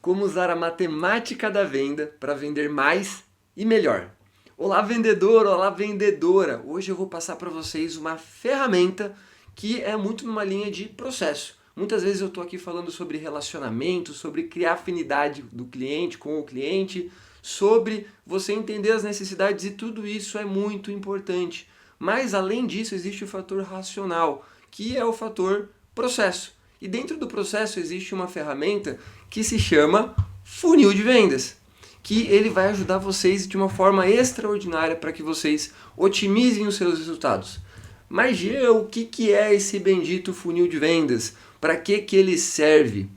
Como usar a matemática da venda para vender mais e melhor. Olá vendedor, olá vendedora! Hoje eu vou passar para vocês uma ferramenta que é muito numa linha de processo. Muitas vezes eu estou aqui falando sobre relacionamento, sobre criar afinidade do cliente com o cliente, sobre você entender as necessidades e tudo isso é muito importante. Mas além disso existe o fator racional, que é o fator processo. E dentro do processo existe uma ferramenta que se chama funil de vendas, que ele vai ajudar vocês de uma forma extraordinária para que vocês otimizem os seus resultados. Mas Gê, o que é esse bendito funil de vendas? Para que ele serve?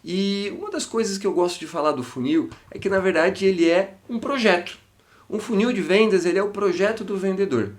E uma das coisas que eu gosto de falar do funil é que na verdade ele é um projeto. Um funil de vendas ele é o projeto do vendedor.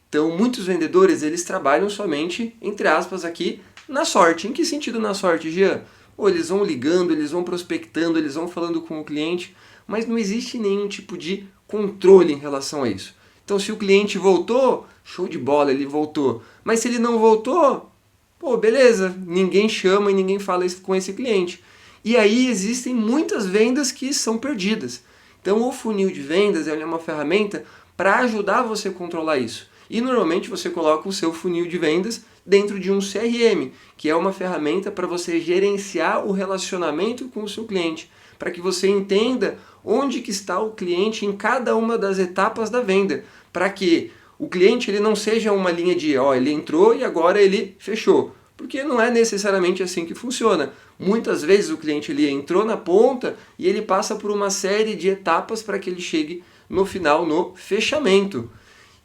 Então muitos vendedores eles trabalham somente, entre aspas aqui, na sorte. Em que sentido na sorte, Jean? Ou eles vão ligando, eles vão prospectando, eles vão falando com o cliente, mas não existe nenhum tipo de controle em relação a isso. Então se o cliente voltou, show de bola, ele voltou. Mas se ele não voltou, pô, beleza, ninguém chama e ninguém fala isso com esse cliente. E aí existem muitas vendas que são perdidas. Então o funil de vendas é uma ferramenta para ajudar você a controlar isso. E normalmente você coloca o seu funil de vendas dentro de um CRM, que é uma ferramenta para você gerenciar o relacionamento com o seu cliente, para que você entenda onde que está o cliente em cada uma das etapas da venda, para que o cliente ele não seja uma linha de, ele entrou e agora ele fechou, porque não é necessariamente assim que funciona. Muitas vezes o cliente ele entrou na ponta e ele passa por uma série de etapas para que ele chegue no final, no fechamento.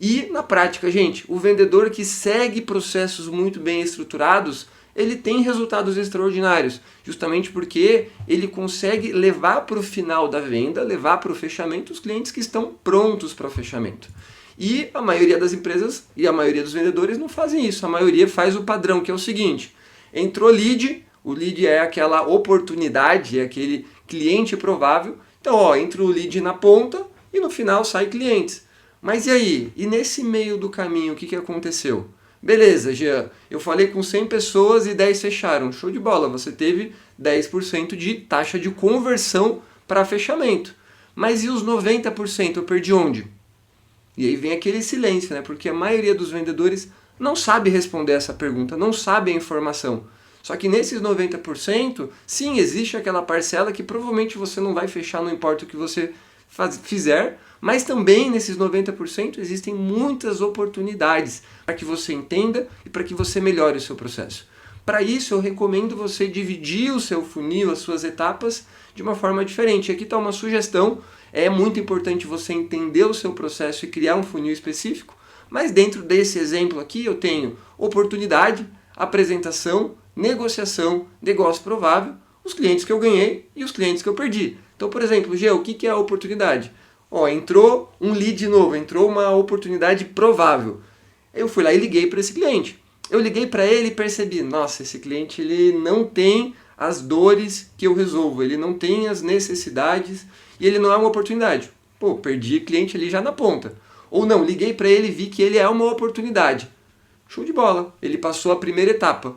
E na prática, gente, o vendedor que segue processos muito bem estruturados, ele tem resultados extraordinários, justamente porque ele consegue levar para o final da venda, levar para o fechamento os clientes que estão prontos para o fechamento. E a maioria das empresas e a maioria dos vendedores não fazem isso, a maioria faz o padrão, que é o seguinte: entrou lead, o lead é aquela oportunidade, é aquele cliente provável, então entra o lead na ponta e no final sai clientes. Mas e aí? E nesse meio do caminho, o que aconteceu? Beleza, Jean, eu falei com 100 pessoas e 10 fecharam. Show de bola, você teve 10% de taxa de conversão para fechamento. Mas e os 90%? Eu perdi onde? E aí vem aquele silêncio, né? Porque a maioria dos vendedores não sabe responder essa pergunta, não sabe a informação. Só que nesses 90%, sim, existe aquela parcela que provavelmente você não vai fechar, não importa o que você fizer, mas também nesses 90% existem muitas oportunidades para que você entenda e para que você melhore o seu processo. Para isso eu recomendo você dividir o seu funil, as suas etapas, de uma forma diferente. Aqui está uma sugestão, é muito importante você entender o seu processo e criar um funil específico, mas dentro desse exemplo aqui eu tenho oportunidade, apresentação, negociação, negócio provável, os clientes que eu ganhei e os clientes que eu perdi. Então, por exemplo, Gê, o que é a oportunidade? Entrou um lead novo, entrou uma oportunidade provável. Eu fui lá e liguei para esse cliente. Eu liguei para ele e percebi, nossa, esse cliente ele não tem as dores que eu resolvo, ele não tem as necessidades e ele não é uma oportunidade. Pô, perdi cliente ali já na ponta. Ou não, liguei para ele e vi que ele é uma oportunidade. Show de bola, ele passou a primeira etapa.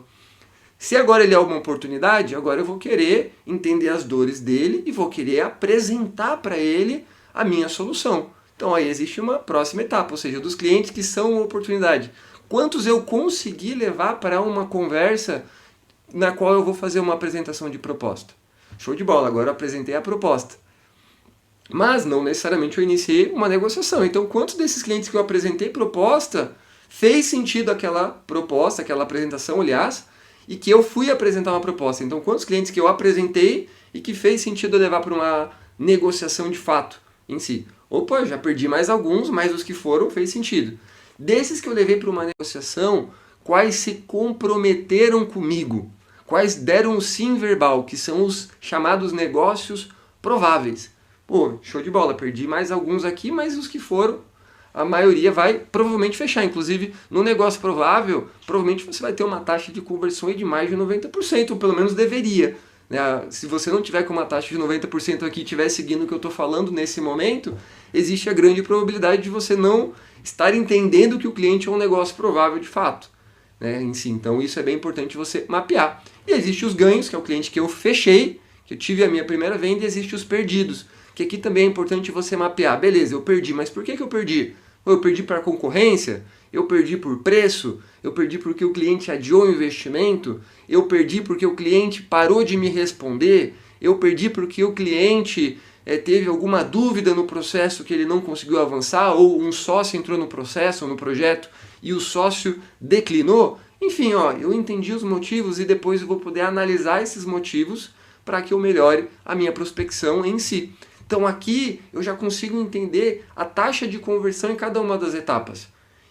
Se agora ele é uma oportunidade, agora eu vou querer entender as dores dele e vou querer apresentar para ele a minha solução. Então aí existe uma próxima etapa, ou seja, dos clientes que são uma oportunidade. Quantos eu consegui levar para uma conversa na qual eu vou fazer uma apresentação de proposta? Show de bola, agora eu apresentei a proposta. Mas não necessariamente eu iniciei uma negociação. Então quantos desses clientes que eu apresentei proposta fez sentido aquela proposta, aquela apresentação, aliás, e que eu fui apresentar uma proposta? Então quantos clientes que eu apresentei e que fez sentido levar para uma negociação de fato em si? Opa, já perdi mais alguns, mas os que foram fez sentido. Desses que eu levei para uma negociação, quais se comprometeram comigo? Quais deram um sim verbal, que são os chamados negócios prováveis? Pô, show de bola, perdi mais alguns aqui, mas os que foram, a maioria vai provavelmente fechar. Inclusive, no negócio provável, provavelmente você vai ter uma taxa de conversão de mais de 90%, ou pelo menos deveria. Se você não tiver com uma taxa de 90% aqui e estiver seguindo o que eu estou falando nesse momento, existe a grande probabilidade de você não estar entendendo que o cliente é um negócio provável de fato, em si. Então isso é bem importante você mapear. E existe os ganhos, que é o cliente que eu fechei, que eu tive a minha primeira venda e existe os perdidos, que aqui também é importante você mapear. Beleza, eu perdi, mas por que eu perdi? Eu perdi para a concorrência? Eu perdi por preço? Eu perdi porque o cliente adiou o investimento? Eu perdi porque o cliente parou de me responder? Eu perdi porque o cliente teve alguma dúvida no processo que ele não conseguiu avançar? Ou um sócio entrou no processo ou no projeto e o sócio declinou? Enfim, eu entendi os motivos e depois eu vou poder analisar esses motivos para que eu melhore a minha prospecção em si. Então aqui eu já consigo entender a taxa de conversão em cada uma das etapas.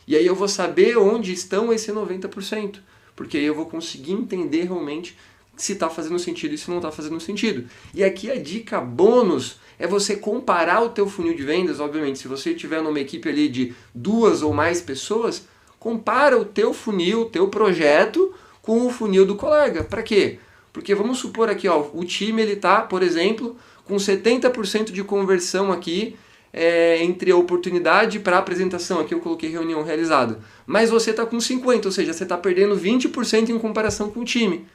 E aí eu vou saber onde estão esse 90%, porque aí eu vou conseguir entender realmente se está fazendo sentido e se não está fazendo sentido. E aqui a dica bônus é você comparar o teu funil de vendas. Obviamente, se você estiver numa equipe ali de 2 ou mais pessoas, compara o teu funil, o teu projeto com o funil do colega. Para quê? Porque vamos supor aqui, o time ele está, por exemplo, com 70% de conversão aqui entre a oportunidade para a apresentação. Aqui eu coloquei reunião realizada. Mas você está com 50%, ou seja, você está perdendo 20% em comparação com o time.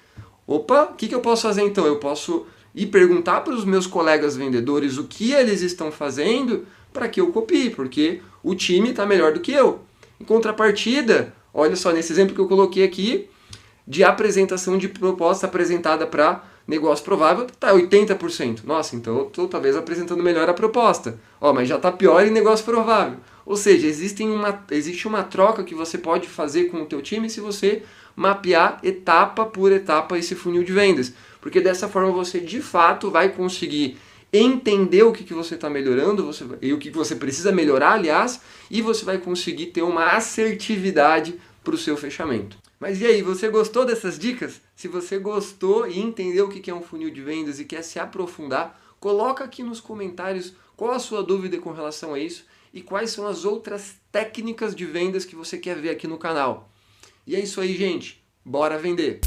Opa, o que eu posso fazer então? Eu posso ir perguntar para os meus colegas vendedores o que eles estão fazendo para que eu copie, porque o time está melhor do que eu. Em contrapartida, olha só, nesse exemplo que eu coloquei aqui, de apresentação de proposta apresentada para negócio provável, está 80%. Nossa, então eu estou talvez apresentando melhor a proposta. Mas já está pior em negócio provável. Ou seja, existe uma troca que você pode fazer com o teu time se você mapear etapa por etapa esse funil de vendas. Porque dessa forma você de fato vai conseguir entender o que você está melhorando e o que você precisa melhorar, aliás, e você vai conseguir ter uma assertividade para o seu fechamento. Mas e aí, você gostou dessas dicas? Se você gostou e entendeu o que é um funil de vendas e quer se aprofundar, coloca aqui nos comentários qual a sua dúvida com relação a isso e quais são as outras técnicas de vendas que você quer ver aqui no canal. E é isso aí, gente. Bora vender!